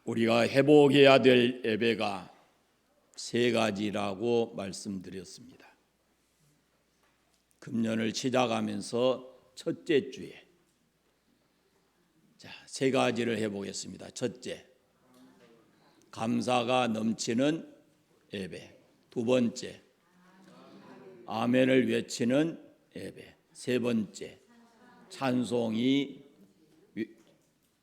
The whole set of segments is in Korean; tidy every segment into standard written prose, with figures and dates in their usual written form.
우리가 회복해야 될 예배가 세 가지라고 말씀드렸습니다. 금년을 시작하면서 첫째 주에 세 가지를 해보겠습니다. 첫째, 감사가 넘치는 예배. 두 번째, 아멘을 외치는 예배. 세 번째, 찬송이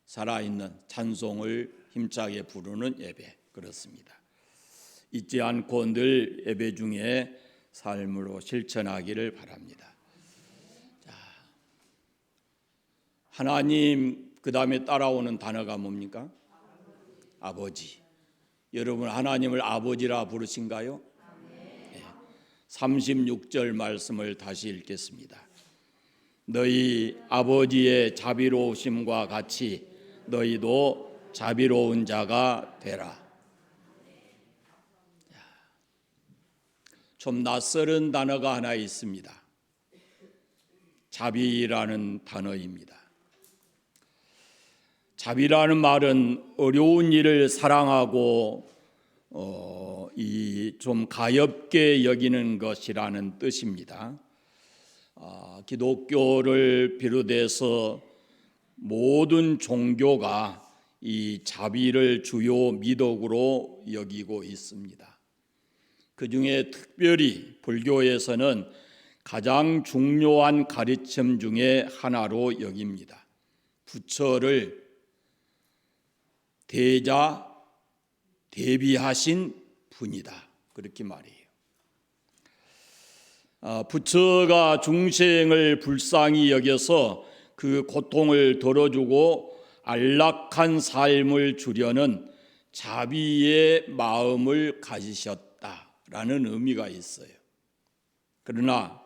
살아있는 찬송을 힘차게 부르는 예배. 그렇습니다. 잊지 않고 늘 예배 중에 삶으로 실천하기를 바랍니다. 자, 하나님 그 다음에 따라오는 단어가 뭡니까? 아버지. 여러분 하나님을 아버지라 부르신가요? 네. 36절 말씀을 다시 읽겠습니다. 너희 아버지의 자비로우심과 같이 너희도 자비로운 자가 되라. 좀 낯설은 단어가 하나 있습니다. 자비라는 단어입니다. 자비라는 말은 어려운 일을 사랑하고 좀 가엾게 여기는 것이라는 뜻입니다. 기독교를 비롯해서 모든 종교가 이 자비를 주요 미덕으로 여기고 있습니다. 그 중에 특별히 불교에서는 가장 중요한 가르침 중에 하나로 여깁니다. 부처를 대자 대비하신 분이다. 그렇게 말해요. 부처가 중생을 불쌍히 여겨서 그 고통을 덜어주고 안락한 삶을 주려는 자비의 마음을 가지셨다라는 의미가 있어요. 그러나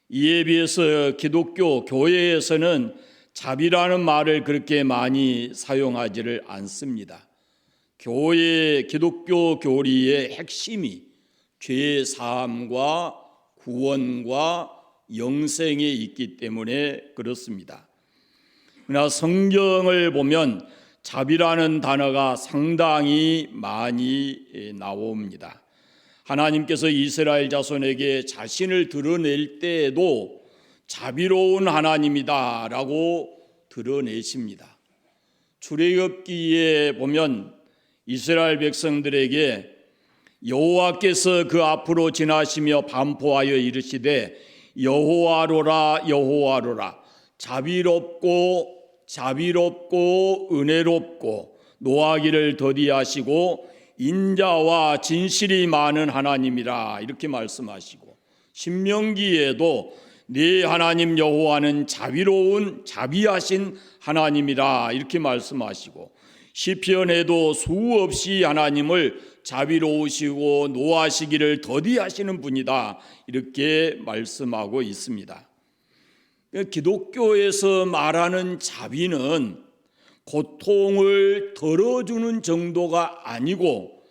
이에 비해서 기독교 교회에서는 자비라는 말을 그렇게 많이 사용하지를 않습니다. 기독교 교리의 핵심이 죄 사함과 구원과 영생에 있기 때문에 그렇습니다. 그러나 성경을 보면 자비라는 단어가 상당히 많이 나옵니다. 하나님께서 이스라엘 자손에게 자신을 드러낼 때에도 자비로운 하나님이다 라고 드러내십니다. 출애굽기에 보면 이스라엘 백성들에게 여호와께서 그 앞으로 지나시며 반포하여 이르시되 여호와로라 여호와로라 자비롭고 은혜롭고 노하기를 더디하시고 인자와 진실이 많은 하나님이라 이렇게 말씀하시고, 신명기에도 네 하나님 여호와는 자비하신 하나님이라 이렇게 말씀하시고, 시편에도 수없이 하나님을 자비로우시고 노하시기를 더디하시는 분이다 이렇게 말씀하고 있습니다. 기독교에서 말하는 자비는 고통을 덜어주는 정도가 아니고,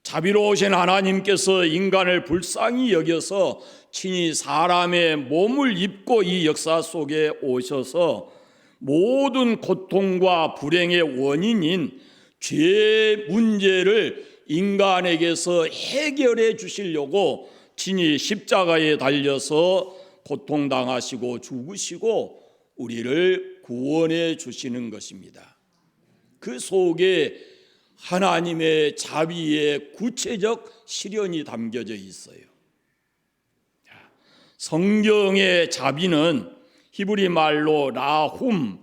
자비로우신 하나님께서 인간을 불쌍히 여겨서 친히 사람의 몸을 입고 이 역사 속에 오셔서 모든 고통과 불행의 원인인 죄의 문제를 인간에게서 해결해 주시려고 친히 십자가에 달려서 고통당하시고 죽으시고 우리를 구원해 주시는 것입니다. 그 속에 하나님의 자비의 구체적 실현이 담겨져 있어요. 성경의 자비는 히브리 말로 라함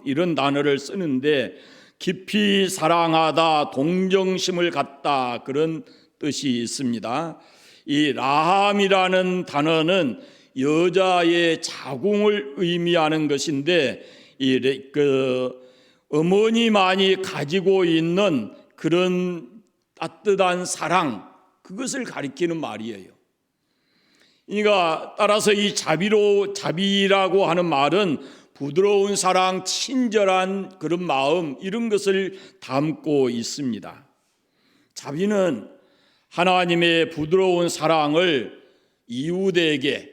이런 단어를 쓰는데 깊이 사랑하다, 동정심을 갖다 그런 뜻이 있습니다. 이 라함이라는 단어는 여자의 자궁을 의미하는 것인데, 어머니만이 가지고 있는 그런 따뜻한 사랑, 그것을 가리키는 말이에요. 그러니까 따라서 이 자비라고 하는 말은 부드러운 사랑, 친절한 그런 마음, 이런 것을 담고 있습니다. 자비는 하나님의 부드러운 사랑을 이웃에게,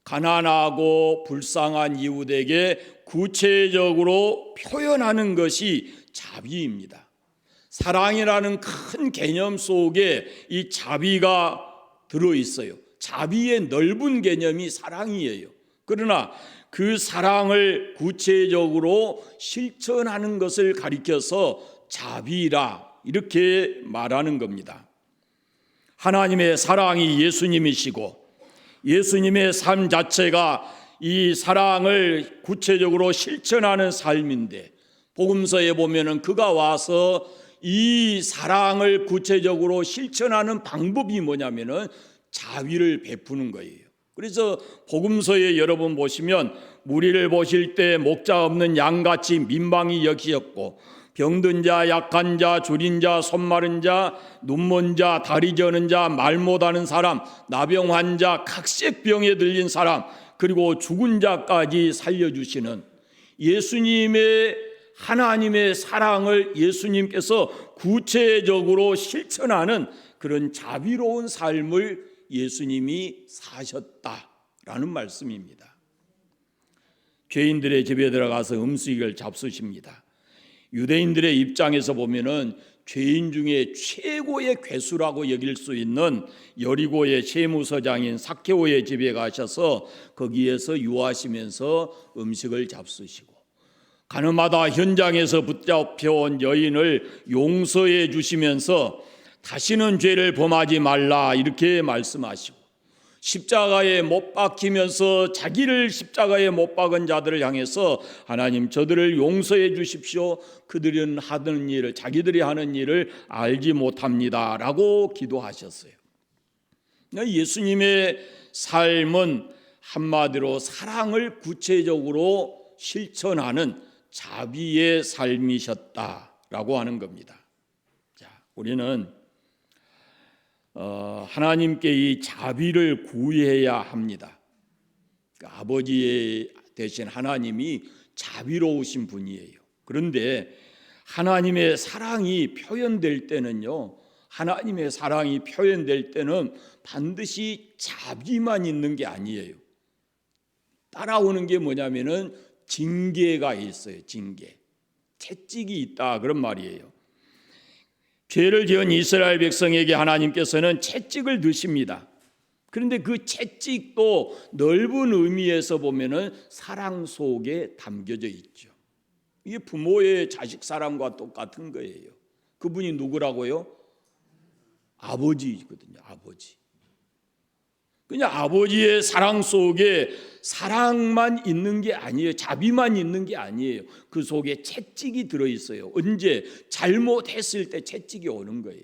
가난하고 불쌍한 이웃에게 구체적으로 표현하는 것이 자비입니다. 사랑이라는 큰 개념 속에 이 자비가 들어있어요. 자비의 넓은 개념이 사랑이에요. 그러나 그 사랑을 구체적으로 실천하는 것을 가리켜서 자비라 이렇게 말하는 겁니다. 하나님의 사랑이 예수님이시고 예수님의 삶 자체가 이 사랑을 구체적으로 실천하는 삶인데, 복음서에 보면은 그가 와서 이 사랑을 구체적으로 실천하는 방법이 뭐냐면은 자비를 베푸는 거예요. 그래서 복음서에 여러분 보시면 무리를 보실 때 목자 없는 양같이 민망히 여기셨고 병든 자, 약한 자, 줄인 자, 손 마른 자, 눈먼 자, 다리 저는 자, 말 못하는 사람, 나병 환자, 각색병에 들린 사람, 그리고 죽은 자까지 살려주시는 예수님의 하나님의 사랑을 예수님께서 구체적으로 실천하는 그런 자비로운 삶을 예수님이 사셨다라는 말씀입니다. 죄인들의 집에 들어가서 음식을 잡수십니다. 유대인들의 입장에서 보면은 죄인 중에 최고의 괴수라고 여길 수 있는 여리고의 세무서장인 삭개오의 집에 가셔서 거기에서 유하시면서 음식을 잡수시고, 가늠하다 현장에서 붙잡혀온 여인을 용서해 주시면서 다시는 죄를 범하지 말라 이렇게 말씀하시고, 십자가에 못 박히면서 자기를 십자가에 못 박은 자들을 향해서 하나님 저들을 용서해 주십시오. 그들은 하는 일을, 자기들이 하는 일을 알지 못합니다 라고 기도하셨어요. 예수님의 삶은 한마디로 사랑을 구체적으로 실천하는 자비의 삶이셨다라고 하는 겁니다. 자, 우리는 하나님께 이 자비를 구해야 합니다. 그러니까 아버지 대신 하나님이 자비로우신 분이에요. 그런데 하나님의 사랑이 표현될 때는요, 하나님의 사랑이 표현될 때는 반드시 자비만 있는 게 아니에요. 따라오는 게 뭐냐면은 징계가 있어요. 징계, 채찍이 있다 그런 말이에요. 죄를 지은 이스라엘 백성에게 하나님께서는 채찍을 드십니다. 그런데 그 채찍도 넓은 의미에서 보면은 사랑 속에 담겨져 있죠. 이게 부모의 자식 사랑과 똑같은 거예요. 그분이 누구라고요? 아버지거든요. 아버지. 그냥 아버지의 사랑 속에 사랑만 있는 게 아니에요. 자비만 있는 게 아니에요. 그 속에 채찍이 들어있어요. 언제? 잘못했을 때 채찍이 오는 거예요.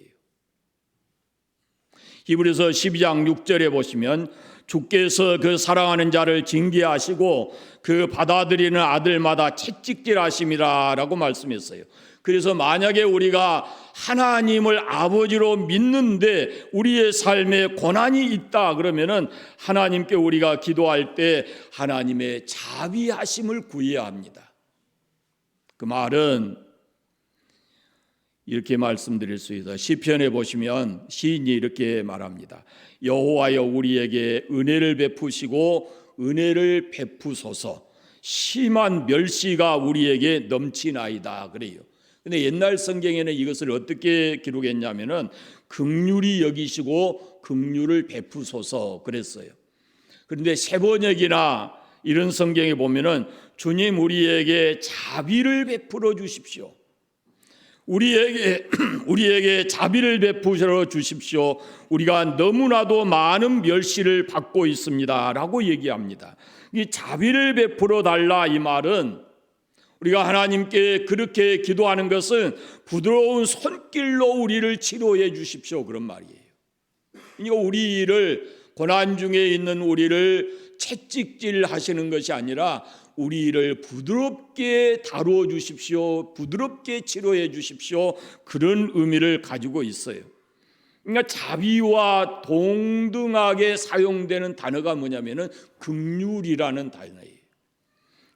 히브리서 12장 6절에 보시면 주께서 그 사랑하는 자를 징계하시고 그 받아들이는 아들마다 채찍질하심이라 라고 말씀했어요. 그래서 만약에 우리가 하나님을 아버지로 믿는데 우리의 삶에 고난이 있다 그러면은 하나님께 우리가 기도할 때 하나님의 자비하심을 구해야 합니다. 그 말은 이렇게 말씀드릴 수 있어요. 시편에 보시면 시인이 이렇게 말합니다. 여호와여 우리에게 은혜를 베푸시고 은혜를 베푸소서, 심한 멸시가 우리에게 넘치나이다 그래요. 근데 옛날 성경에는 이것을 어떻게 기록했냐면은 긍휼히 여기시고 긍휼을 베푸소서 그랬어요. 그런데 세번역이나 이런 성경에 보면은 주님 우리에게 자비를 베풀어 주십시오. 우리에게 자비를 베푸셔 주십시오. 우리가 너무나도 많은 멸시를 받고 있습니다 라고 얘기합니다. 이 자비를 베풀어 달라 이 말은 우리가 하나님께 그렇게 기도하는 것은 부드러운 손길로 우리를 치료해 주십시오 그런 말이에요. 그러니까 우리를, 고난 중에 있는 우리를 채찍질 하시는 것이 아니라 우리를 부드럽게 다루어 주십시오, 부드럽게 치료해 주십시오, 그런 의미를 가지고 있어요. 그러니까 자비와 동등하게 사용되는 단어가 뭐냐면은 긍휼이라는 단어예요.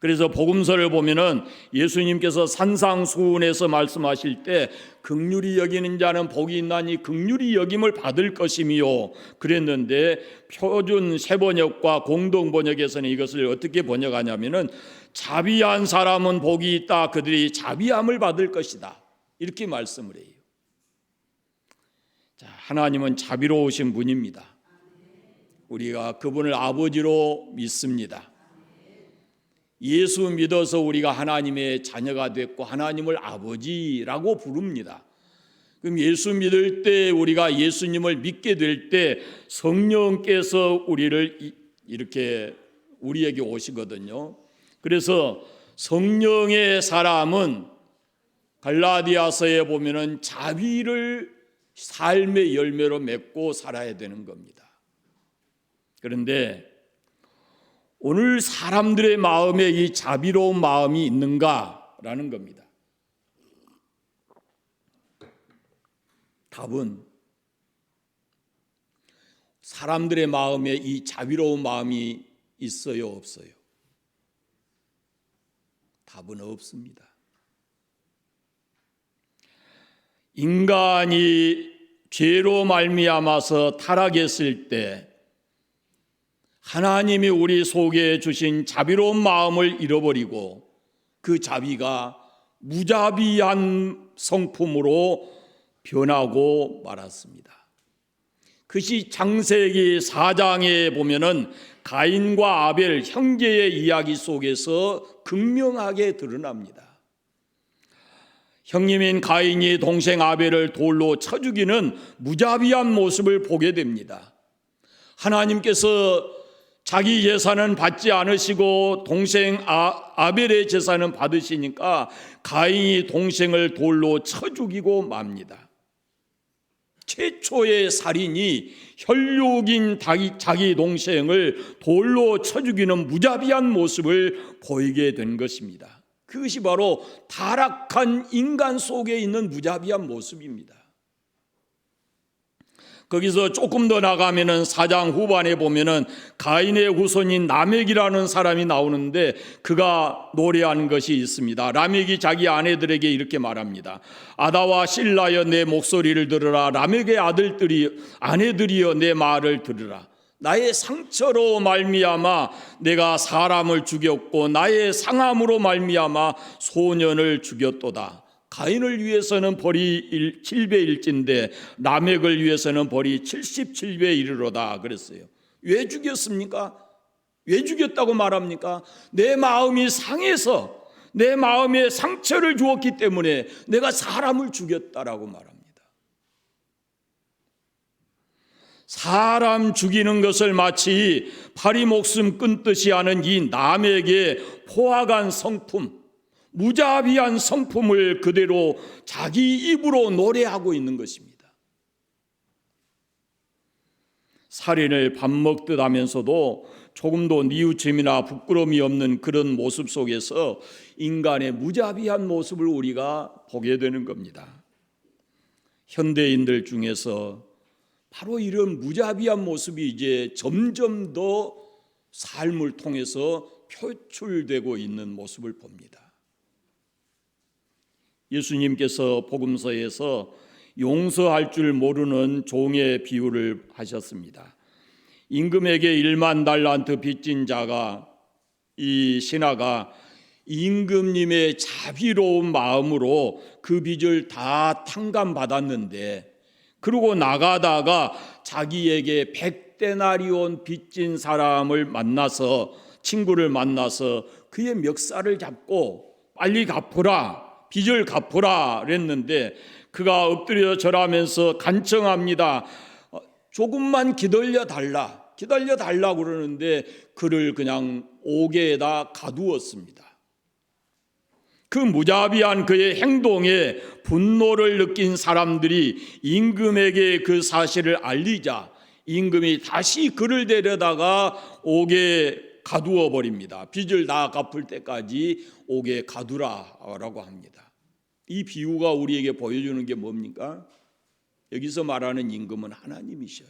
그래서 복음서를 보면은 예수님께서 산상수훈에서 말씀하실 때 긍휼히 여기는 자는 복이 있나니 긍휼히 여김을 받을 것이미요 그랬는데, 표준 세번역과 공동번역에서는 이것을 어떻게 번역하냐면은 자비한 사람은 복이 있다, 그들이 자비함을 받을 것이다, 이렇게 말씀을 해요. 자, 하나님은 자비로우신 분입니다. 우리가 그분을 아버지로 믿습니다. 예수 믿어서 우리가 하나님의 자녀가 됐고 하나님을 아버지라고 부릅니다. 그럼 예수 믿을 때, 우리가 예수님을 믿게 될 때 성령께서 우리를 이렇게 우리에게 오시거든요. 그래서 성령의 사람은 갈라디아서에 보면은 자비를 삶의 열매로 맺고 살아야 되는 겁니다. 그런데 오늘 사람들의 마음에 이 자비로운 마음이 있는가라는 겁니다. 답은 사람들의 마음에 이 자비로운 마음이 있어요, 없어요? 답은 없습니다. 인간이 죄로 말미암아서 타락했을 때 하나님이 우리 속에 주신 자비로운 마음을 잃어버리고 그 자비가 무자비한 성품으로 변하고 말았습니다. 그것이 창세기 4장에 보면은 가인과 아벨 형제의 이야기 속에서 극명하게 드러납니다. 형님인 가인이 동생 아벨을 돌로 쳐 죽이는 무자비한 모습을 보게 됩니다. 하나님께서 자기 제사는 받지 않으시고 동생 아벨의 제사는 받으시니까 가인이 동생을 돌로 쳐 죽이고 맙니다. 최초의 살인이 혈육인 자기 동생을 돌로 쳐 죽이는 무자비한 모습을 보이게 된 것입니다. 그것이 바로 타락한 인간 속에 있는 무자비한 모습입니다. 거기서 조금 더 나가면은 4장 후반에 보면은 가인의 후손인 라멕이라는 사람이 나오는데 그가 노래하는 것이 있습니다. 라멕이 자기 아내들에게 이렇게 말합니다. 아다와 실라여 내 목소리를 들으라. 라멕의 아내들이여 내 말을 들으라. 나의 상처로 말미암아 내가 사람을 죽였고 나의 상함으로 말미암아 소년을 죽였도다. 가인을 위해서는 벌이 7배일진데 라멕을 위해서는 벌이 77배 이르로다 그랬어요. 왜 죽였습니까? 왜 죽였다고 말합니까? 내 마음이 상해서 내 마음에 상처를 주었기 때문에 내가 사람을 죽였다라고 말합니다. 사람 죽이는 것을 마치 파리 목숨 끊듯이 하는 이 라멕의 포악한 성품, 무자비한 성품을 그대로 자기 입으로 노래하고 있는 것입니다. 살인을 밥 먹듯 하면서도 조금도 뉘우침이나 부끄러움이 없는 그런 모습 속에서 인간의 무자비한 모습을 우리가 보게 되는 겁니다. 현대인들 중에서 바로 이런 무자비한 모습이 이제 점점 더 삶을 통해서 표출되고 있는 모습을 봅니다. 예수님께서 복음서에서 용서할 줄 모르는 종의 비유를 하셨습니다. 임금에게 1만 달란트 빚진 자가, 이 신하가 임금님의 자비로운 마음으로 그 빚을 다 탕감받았는데, 그러고 나가다가 자기에게 100데나리온 빚진 사람을 만나서, 친구를 만나서 그의 멱살을 잡고 빨리 갚으라, 빚을 갚으라 그랬는데 그가 엎드려 절하면서 간청합니다. 조금만 기다려 달라 그러는데 그를 그냥 옥에다 가두었습니다. 그 무자비한 그의 행동에 분노를 느낀 사람들이 임금에게 그 사실을 알리자 임금이 다시 그를 데려다가 옥에 가두어 버립니다. 빚을 다 갚을 때까지 옥에 가두라라고 합니다. 이 비유가 우리에게 보여주는 게 뭡니까? 여기서 말하는 임금은 하나님이셔요.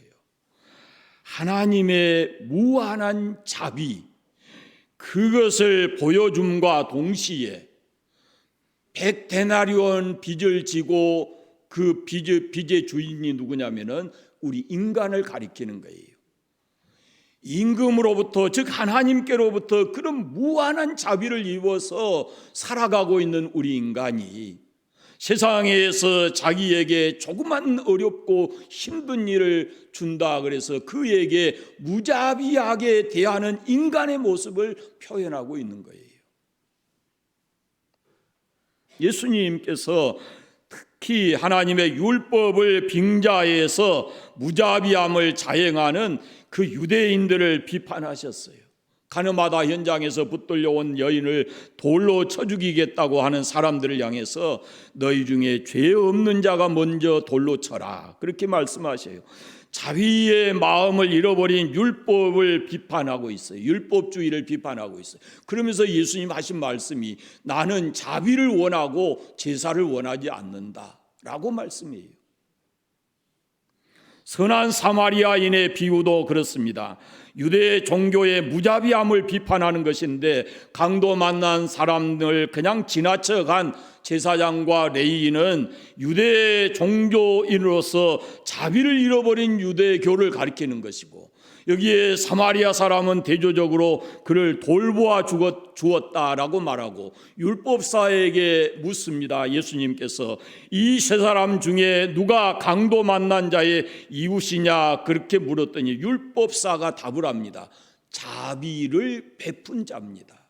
하나님의 무한한 자비, 그것을 보여줌과 동시에 100데나리온 빚을 지고 그 빚의 주인이 누구냐면은 우리 인간을 가리키는 거예요. 임금으로부터, 즉 하나님께로부터 그런 무한한 자비를 입어서 살아가고 있는 우리 인간이 세상에서 자기에게 조그만 어렵고 힘든 일을 준다 그래서 그에게 무자비하게 대하는 인간의 모습을 표현하고 있는 거예요. 예수님께서 특히 하나님의 율법을 빙자해서 무자비함을 자행하는 그 유대인들을 비판하셨어요. 가늠하다 현장에서 붙들려온 여인을 돌로 쳐 죽이겠다고 하는 사람들을 향해서 너희 중에 죄 없는 자가 먼저 돌로 쳐라, 그렇게 말씀하셔요. 자비의 마음을 잃어버린 율법을 비판하고 있어요. 율법주의를 비판하고 있어요. 그러면서 예수님 하신 말씀이 나는 자비를 원하고 제사를 원하지 않는다라고 말씀이에요. 선한 사마리아인의 비유도 그렇습니다. 유대 종교의 무자비함을 비판하는 것인데 강도 만난 사람을 그냥 지나쳐간 제사장과 레위인은 유대 종교인으로서 자비를 잃어버린 유대교를 가리키는 것이고, 여기에 사마리아 사람은 대조적으로 그를 돌보아 주었다라고 말하고 율법사에게 묻습니다. 예수님께서 이 세 사람 중에 누가 강도 만난 자의 이웃이냐 그렇게 물었더니 율법사가 답을 합니다. 자비를 베푼 자입니다.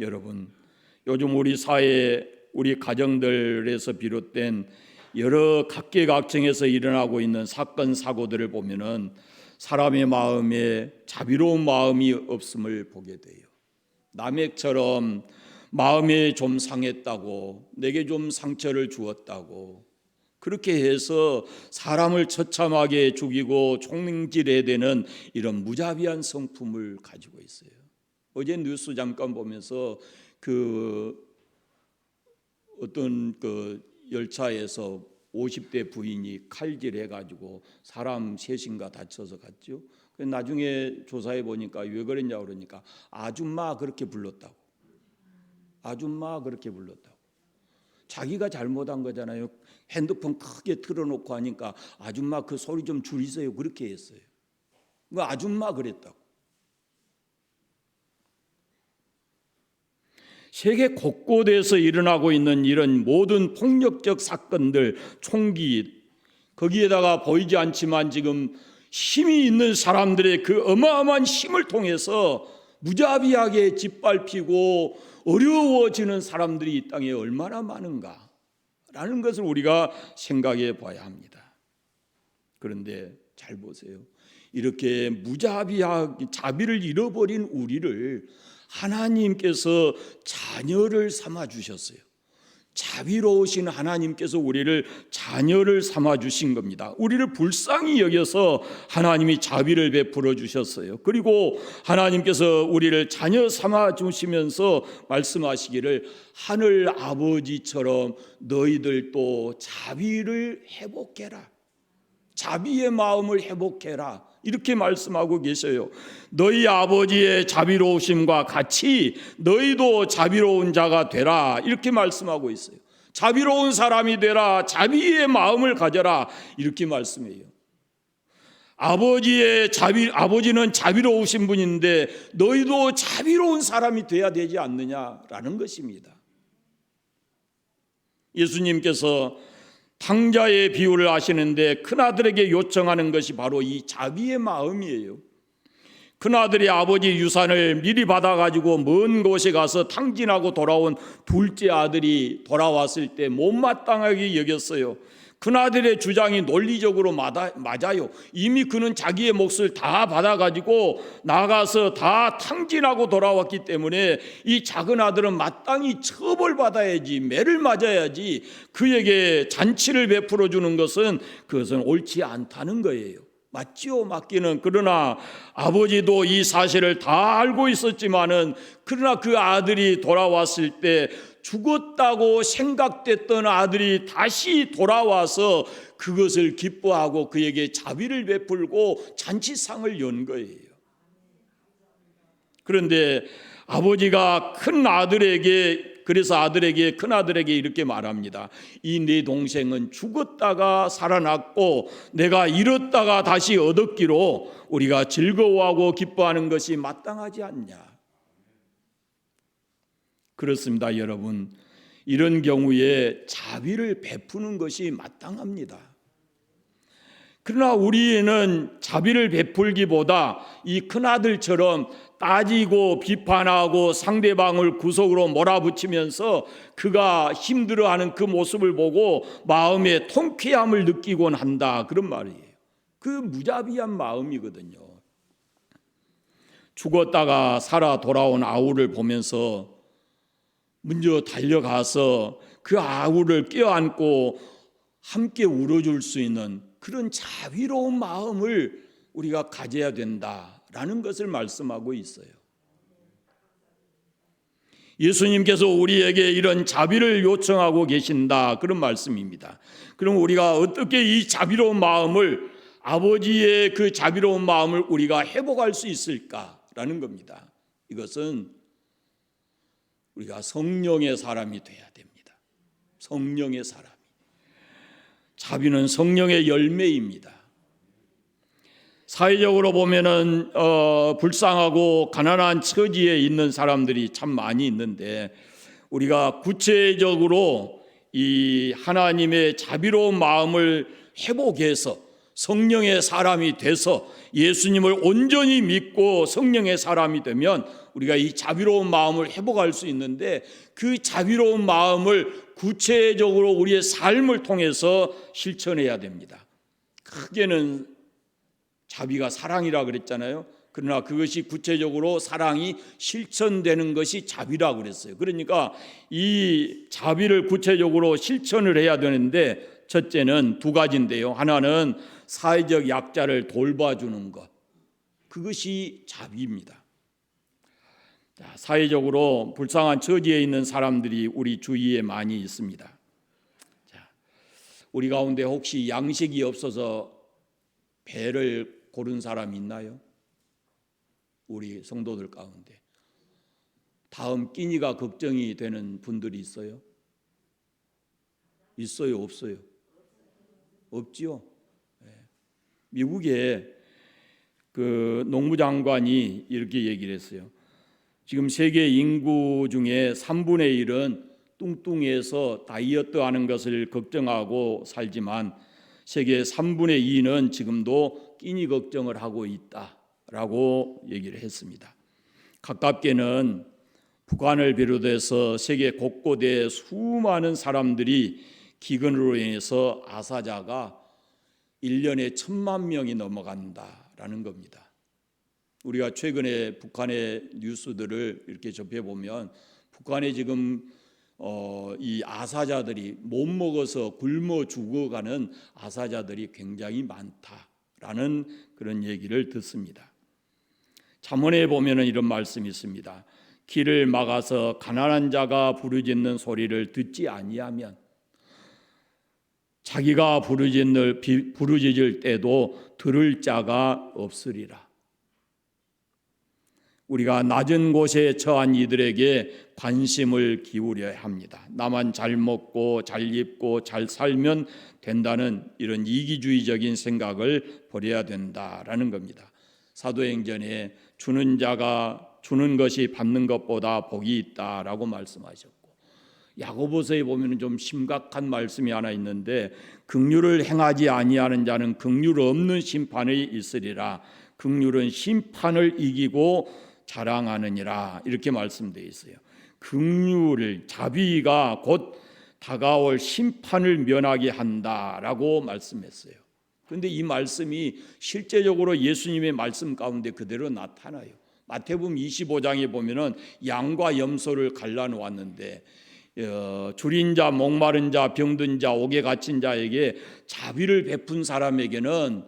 여러분, 요즘 우리 사회, 우리 가정들에서 비롯된 여러 각계각층에서 일어나고 있는 사건 사고들을 보면은 사람의 마음에 자비로운 마음이 없음을 보게 돼요. 남액처럼 마음에 좀 상했다고, 내게 좀 상처를 주었다고 그렇게 해서 사람을 처참하게 죽이고 총질해야 되는 이런 무자비한 성품을 가지고 있어요. 어제 뉴스 잠깐 보면서 어떤 열차에서 50대 부인이 칼질해가지고 사람 셋인가 다쳐서 갔죠. 나중에 조사해 보니까 왜 그랬냐고 그러니까 아줌마 그렇게 불렀다고. 아줌마 그렇게 불렀다고. 자기가 잘못한 거잖아요. 핸드폰 크게 틀어놓고 하니까 아줌마 그 소리 좀 줄이세요 그렇게 했어요. 그 아줌마 그랬다고. 세계 곳곳에서 일어나고 있는 이런 모든 폭력적 사건들, 총기, 거기에다가 보이지 않지만 지금 힘이 있는 사람들의 그 어마어마한 힘을 통해서 무자비하게 짓밟히고 어려워지는 사람들이 이 땅에 얼마나 많은가라는 것을 우리가 생각해 봐야 합니다. 그런데 잘 보세요. 이렇게 무자비하게 자비를 잃어버린 우리를 하나님께서 자녀를 삼아 주셨어요. 자비로우신 하나님께서 우리를 자녀를 삼아 주신 겁니다. 우리를 불쌍히 여겨서 하나님이 자비를 베풀어 주셨어요. 그리고 하나님께서 우리를 자녀 삼아 주시면서 말씀하시기를 하늘 아버지처럼 너희들도 자비를 회복해라. 자비의 마음을 회복해라. 이렇게 말씀하고 계셔요. 너희 아버지의 자비로우심과 같이 너희도 자비로운 자가 되라. 이렇게 말씀하고 있어요. 자비로운 사람이 되라. 자비의 마음을 가져라. 이렇게 말씀해요. 아버지는 자비로우신 분인데 너희도 자비로운 사람이 돼야 되지 않느냐라는 것입니다. 예수님께서 탕자의 비유를 하시는데 큰아들에게 요청하는 것이 바로 이 자비의 마음이에요. 큰아들이 아버지 유산을 미리 받아가지고 먼 곳에 가서 탕진하고 돌아온 둘째 아들이 돌아왔을 때 못마땅하게 여겼어요. 큰아들의 주장이 논리적으로 맞아요. 이미 그는 자기의 몫을 다 받아가지고 나가서 다 탕진하고 돌아왔기 때문에 이 작은 아들은 마땅히 처벌받아야지, 매를 맞아야지, 그에게 잔치를 베풀어 주는 것은 그것은 옳지 않다는 거예요. 맞지요, 맞기는. 그러나 아버지도 이 사실을 다 알고 있었지만은 그러나 그 아들이 돌아왔을 때 죽었다고 생각됐던 아들이 다시 돌아와서 그것을 기뻐하고 그에게 자비를 베풀고 잔치상을 연 거예요. 그런데 아버지가 그래서 아들에게, 큰아들에게 이렇게 말합니다. 이 네 동생은 죽었다가 살아났고 내가 잃었다가 다시 얻었기로 우리가 즐거워하고 기뻐하는 것이 마땅하지 않냐. 그렇습니다, 여러분. 이런 경우에 자비를 베푸는 것이 마땅합니다. 그러나 우리는 자비를 베풀기보다 이 큰아들처럼 따지고 비판하고 상대방을 구석으로 몰아붙이면서 그가 힘들어하는 그 모습을 보고 마음에 통쾌함을 느끼곤 한다, 그런 말이에요. 그 무자비한 마음이거든요. 죽었다가 살아 돌아온 아우를 보면서 먼저 달려가서 그 아우를 껴안고 함께 울어줄 수 있는 그런 자비로운 마음을 우리가 가져야 된다라는 것을 말씀하고 있어요. 예수님께서 우리에게 이런 자비를 요청하고 계신다, 그런 말씀입니다. 그럼 우리가 어떻게 이 자비로운 마음을, 아버지의 그 자비로운 마음을 우리가 회복할 수 있을까라는 겁니다. 이것은 우리가 성령의 사람이 돼야 됩니다. 성령의 사람이. 자비는 성령의 열매입니다. 사회적으로 보면은 불쌍하고 가난한 처지에 있는 사람들이 참 많이 있는데, 우리가 구체적으로 이 하나님의 자비로운 마음을 회복해서 성령의 사람이 돼서 예수님을 온전히 믿고 성령의 사람이 되면 우리가 이 자비로운 마음을 회복할 수 있는데, 그 자비로운 마음을 구체적으로 우리의 삶을 통해서 실천해야 됩니다. 크게는 자비가 사랑이라 그랬잖아요. 그러나 그것이 구체적으로 사랑이 실천되는 것이 자비라고 그랬어요. 그러니까 이 자비를 구체적으로 실천을 해야 되는데, 첫째는 두 가지인데요. 하나는 사회적 약자를 돌봐주는 것, 그것이 자비입니다. 사회적으로 불쌍한 처지에 있는 사람들이 우리 주위에 많이 있습니다. 우리 가운데 혹시 양식이 없어서 배를 고른 사람 있나요? 우리 성도들 가운데 다음 끼니가 걱정이 되는 분들이 있어요? 있어요, 없어요? 없지요. 미국의 그 농무장관이 이렇게 얘기를 했어요. 지금 세계 인구 중에 3분의 1은 뚱뚱해서 다이어트하는 것을 걱정하고 살지만 세계 3분의 2는 지금도 끼니 걱정을 하고 있다라고 얘기를 했습니다. 가깝게는 북한을 비롯해서 세계 곳곳에 수많은 사람들이 기근으로 인해서 아사자가 1년에 1,000만 명이 넘어간다라는 겁니다. 우리가 최근에 북한의 뉴스들을 이렇게 접해보면 북한에 지금 이 아사자들이 못 먹어서 굶어 죽어가는 아사자들이 굉장히 많다라는 그런 얘기를 듣습니다. 잠언에 보면은 이런 말씀이 있습니다. 길을 막아서 가난한 자가 부르짖는 소리를 듣지 아니하면 자기가 부르짖을 때도 들을 자가 없으리라. 우리가 낮은 곳에 처한 이들에게 관심을 기울여야 합니다. 나만 잘 먹고 잘 입고 잘 살면 된다는 이런 이기주의적인 생각을 버려야 된다라는 겁니다. 사도행전에 주는 자가 주는 것이 받는 것보다 복이 있다라고 말씀하셨고, 야고보서에 보면 좀 심각한 말씀이 하나 있는데, 긍휼을 행하지 아니하는 자는 긍휼 없는 심판이 있으리라. 긍휼은 심판을 이기고 자랑하느니라, 이렇게 말씀되어 있어요. 긍휼을, 자비가 곧 다가올 심판을 면하게 한다라고 말씀했어요. 그런데 이 말씀이 실제적으로 예수님의 말씀 가운데 그대로 나타나요. 마태복음 25장에 보면은 양과 염소를 갈라놓았는데 줄인 자, 목마른 자, 병든 자, 옥에 갇힌 자에게 자비를 베푼 사람에게는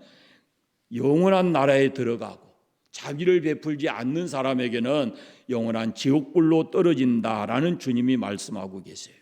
영원한 나라에 들어가고, 자비를 베풀지 않는 사람에게는 영원한 지옥불로 떨어진다라는 주님이 말씀하고 계세요.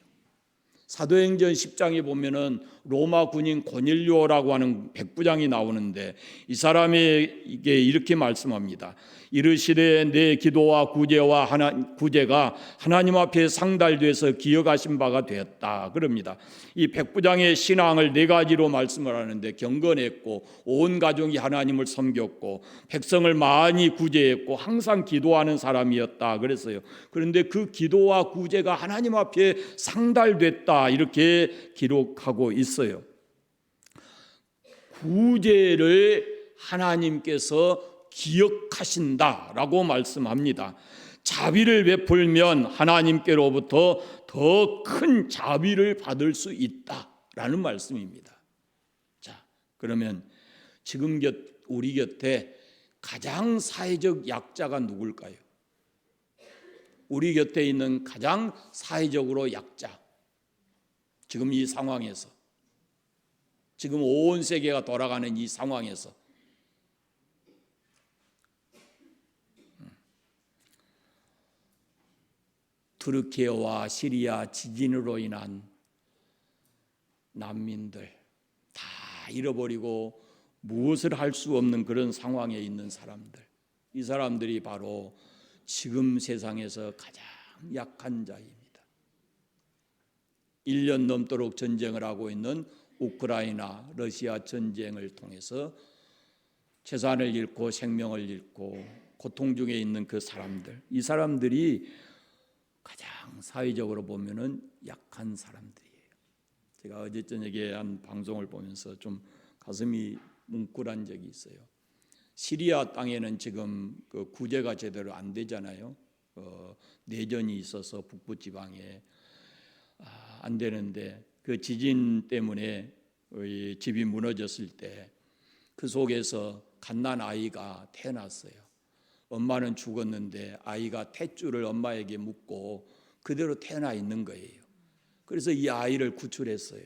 사도행전 10장에 보면은 로마 군인 고넬료라고 하는 백부장이 나오는데 이 사람에게 이렇게 말씀합니다. 이르시되 내 기도와 구제가 하나님 앞에 상달돼서 기억하신 바가 되었다 그럽니다. 이 백부장의 신앙을 네 가지로 말씀을 하는데 경건했고 온 가족이 하나님을 섬겼고 백성을 많이 구제했고 항상 기도하는 사람이었다 그랬어요. 그런데 그 기도와 구제가 하나님 앞에 상달됐다 이렇게 기록하고 있어요. 구제를 하나님께서 기억하신다라고 말씀합니다. 자비를 베풀면 하나님께로부터 더 큰 자비를 받을 수 있다라는 말씀입니다. 자, 그러면 지금 우리 곁에 가장 사회적 약자가 누굴까요? 우리 곁에 있는 가장 사회적으로 약자. 지금 이 상황에서, 지금 온 세계가 돌아가는 이 상황에서 투르키예와 시리아 지진으로 인한 난민들 다 잃어버리고 무엇을 할 수 없는 그런 상황에 있는 사람들, 이 사람들이 바로 지금 세상에서 가장 약한 자입니다. 1년 넘도록 전쟁을 하고 있는 우크라이나 러시아 전쟁을 통해서 재산을 잃고 생명을 잃고 고통 중에 있는 그 사람들, 이 사람들이 가장 사회적으로 보면은 약한 사람들이에요. 제가 어제 저녁에 한 방송을 보면서 좀 가슴이 뭉클한 적이 있어요. 시리아 땅에는 지금 그 구제가 제대로 안 되잖아요. 내전이 있어서 북부 지방에 안 되는데 그 지진 때문에 집이 무너졌을 때 그 속에서 갓난 아이가 태어났어요. 엄마는 죽었는데 아이가 탯줄을 엄마에게 묶고 그대로 태어나 있는 거예요. 그래서 이 아이를 구출했어요.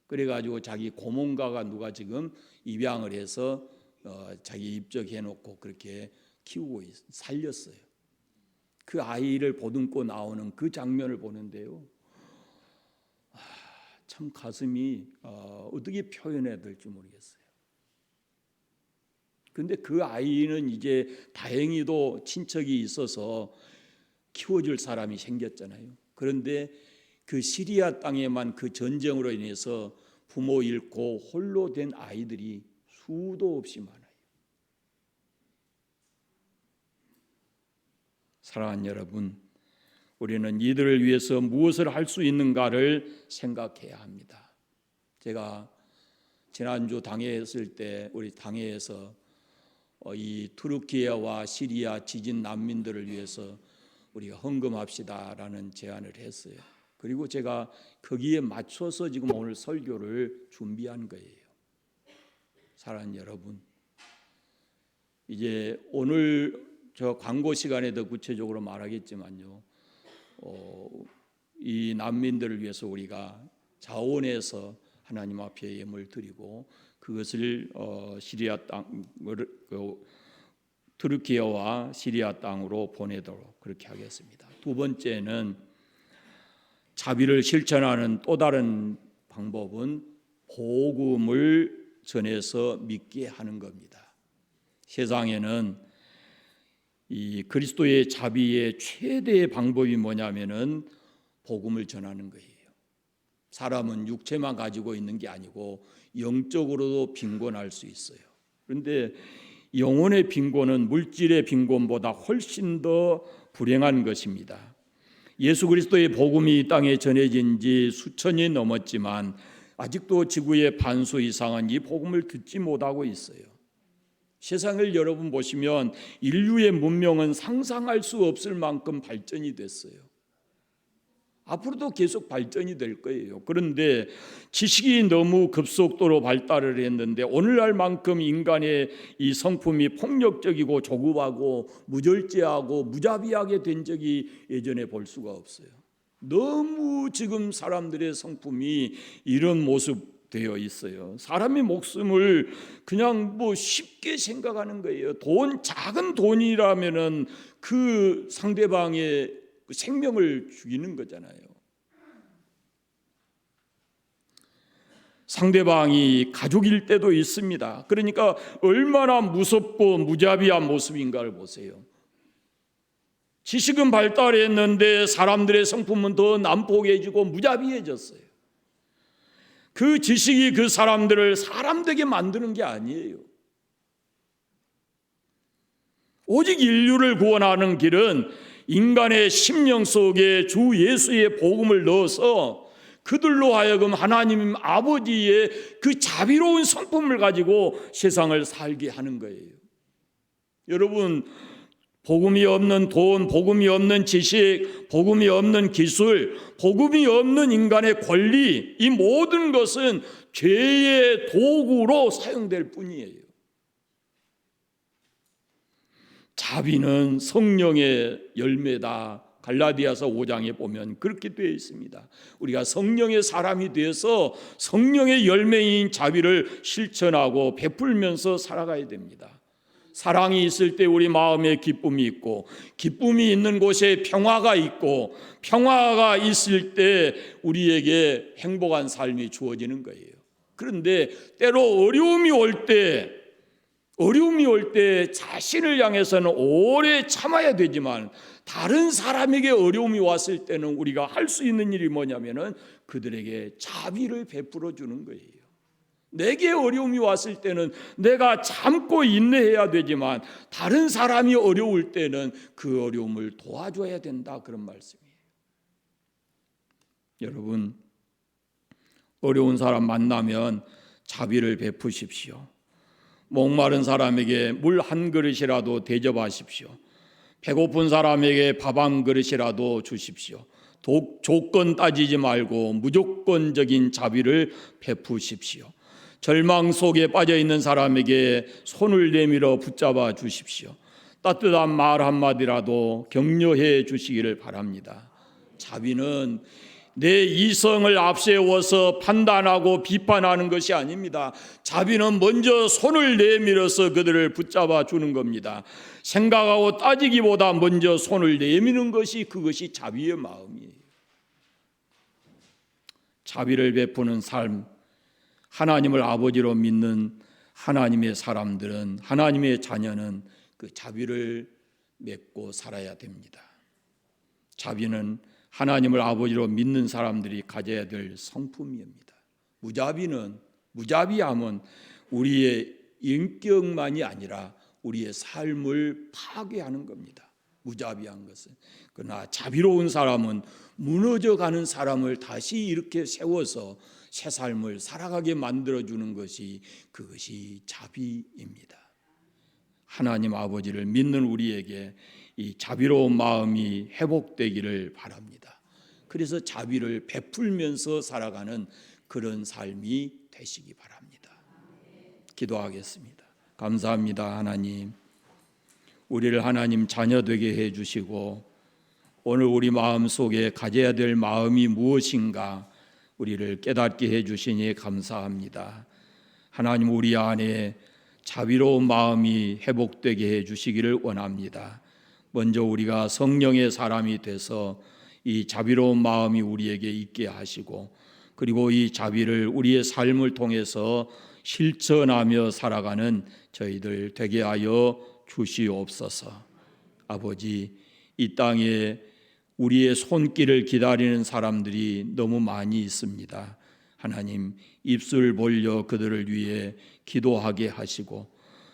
그래가지고 자기 고모가가 누가 지금 입양을 해서 자기 입적해놓고 그렇게 키우고 살렸어요. 그 아이를 보듬고 나오는 그 장면을 보는데요, 참 가슴이 어떻게 표현해야 될지 모르겠어요. 근데 그 아이는 이제 다행히도 친척이 있어서 키워줄 사람이 생겼잖아요. 그런데 그 시리아 땅에만 그 전쟁으로 인해서 부모 잃고 홀로 된 아이들이 수도 없이 많아요. 사랑하는 여러분, 우리는 이들을 위해서 무엇을 할 수 있는가를 생각해야 합니다. 제가 지난주 당회에 있을 때 우리 당회에서 이 투르키예와 시리아 지진 난민들을 위해서 우리가 헌금합시다라는 제안을 했어요. 그리고 제가 거기에 맞춰서 지금 오늘 설교를 준비한 거예요. 사랑하는 여러분, 이제 오늘 저 광고 시간에 더 구체적으로 말하겠지만요, 이 난민들을 위해서 우리가 자원해서 하나님 앞에 예물을 드리고 그것을 시리아 땅을 투르키예와 시리아 땅으로 보내도록 그렇게 하겠습니다. 두 번째는 자비를 실천하는 또 다른 방법은 복음을 전해서 믿게 하는 겁니다. 세상에는 이 그리스도의 자비의 최대의 방법이 뭐냐면은 복음을 전하는 거예요. 사람은 육체만 가지고 있는 게 아니고 영적으로도 빈곤할 수 있어요. 그런데 영혼의 빈곤은 물질의 빈곤보다 훨씬 더 불행한 것입니다. 예수 그리스도의 복음이 이 땅에 전해진 지 수천이 넘었지만 아직도 지구의 반수 이상은 이 복음을 듣지 못하고 있어요. 세상을 여러분 보시면 인류의 문명은 상상할 수 없을 만큼 발전이 됐어요. 앞으로도 계속 발전이 될 거예요. 그런데 지식이 너무 급속도로 발달을 했는데 오늘날만큼 인간의 이 성품이 폭력적이고 조급하고 무절제하고 무자비하게 된 적이 예전에 볼 수가 없어요. 너무 지금 사람들의 성품이 이런 모습 되어 있어요. 사람의 목숨을 그냥 쉽게 생각하는 거예요. 작은 돈이라면은 그 상대방의 생명을 죽이는 거잖아요. 상대방이 가족일 때도 있습니다. 그러니까 얼마나 무섭고 무자비한 모습인가를 보세요. 지식은 발달했는데 사람들의 성품은 더 난폭해지고 무자비해졌어요. 그 지식이 그 사람들을 사람 되게 만드는 게 아니에요. 오직 인류를 구원하는 길은 인간의 심령 속에 주 예수의 복음을 넣어서 그들로 하여금 하나님 아버지의 그 자비로운 성품을 가지고 세상을 살게 하는 거예요. 여러분, 복음이 없는 돈, 복음이 없는 지식, 복음이 없는 기술, 복음이 없는 인간의 권리, 이 모든 것은 죄의 도구로 사용될 뿐이에요. 자비는 성령의 열매다. 갈라디아서 5장에 보면 그렇게 되어 있습니다. 우리가 성령의 사람이 되어서 성령의 열매인 자비를 실천하고 베풀면서 살아가야 됩니다. 사랑이 있을 때 우리 마음에 기쁨이 있고, 기쁨이 있는 곳에 평화가 있고, 평화가 있을 때 우리에게 행복한 삶이 주어지는 거예요. 그런데 때로 어려움이 올 때 자신을 향해서는 오래 참아야 되지만 다른 사람에게 어려움이 왔을 때는 우리가 할 수 있는 일이 뭐냐면은 그들에게 자비를 베풀어 주는 거예요. 내게 어려움이 왔을 때는 내가 참고 인내해야 되지만 다른 사람이 어려울 때는 그 어려움을 도와줘야 된다, 그런 말씀이에요. 여러분, 어려운 사람 만나면 자비를 베푸십시오. 목마른 사람에게 물 한 그릇이라도 대접하십시오. 배고픈 사람에게 밥 한 그릇이라도 주십시오. 조건 따지지 말고 무조건적인 자비를 베푸십시오. 절망 속에 빠져 있는 사람에게 손을 내밀어 붙잡아 주십시오. 따뜻한 말 한마디라도 격려해 주시기를 바랍니다. 자비는 내 이성을 앞세워서 판단하고 비판하는 것이 아닙니다. 자비는 먼저 손을 내밀어서 그들을 붙잡아 주는 겁니다. 생각하고 따지기보다 먼저 손을 내미는 것이, 그것이 자비의 마음이에요. 자비를 베푸는 삶, 하나님을 아버지로 믿는 하나님의 사람들은, 하나님의 자녀는 그 자비를 맺고 살아야 됩니다. 자비는 하나님을 아버지로 믿는 사람들이 가져야 될 성품입니다. 무자비함은 우리의 인격만이 아니라 우리의 삶을 파괴하는 겁니다. 무자비한 것은. 그러나 자비로운 사람은 무너져가는 사람을 다시 이렇게 세워서 새 삶을 살아가게 만들어주는 것이, 그것이 자비입니다. 하나님 아버지를 믿는 우리에게 이 자비로운 마음이 회복되기를 바랍니다. 그래서 자비를 베풀면서 살아가는 그런 삶이 되시기 바랍니다. 기도하겠습니다. 감사합니다. 하나님, 우리를 하나님 자녀 되게 해주시고 오늘 우리 마음속에 가져야 될 마음이 무엇인가 우리를 깨닫게 해주시니 감사합니다. 하나님, 우리 안에 자비로운 마음이 회복되게 해주시기를 원합니다. 먼저 우리가 성령의 사람이 돼서 이 자비로운 마음이 우리에게 있게 하시고, 그리고 이 자비를 우리의 삶을 통해서 실천하며 살아가는 저희들 되게 하여 주시옵소서. 아버지, 이 땅에 우리의 손길을 기다리는 사람들이 너무 많이 있습니다. 하나님, 입술 벌려 그들을 위해 기도하게 하시고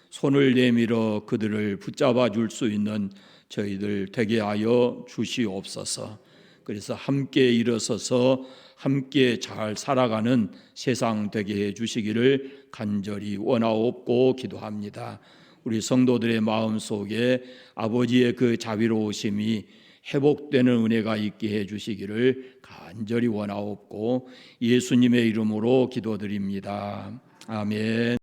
손을 내밀어 그들을 붙잡아 줄 수 있는 저희들 되게 하여 주시옵소서. 그래서 함께 일어서서 함께 잘 살아가는 세상 되게 해 주시기를 간절히 원하옵고 기도합니다. 우리 성도들의 마음속에 아버지의 그 자비로우심이 회복되는 은혜가 있게 해 주시기를 간절히 원하옵고 예수님의 이름으로 기도드립니다. 아멘.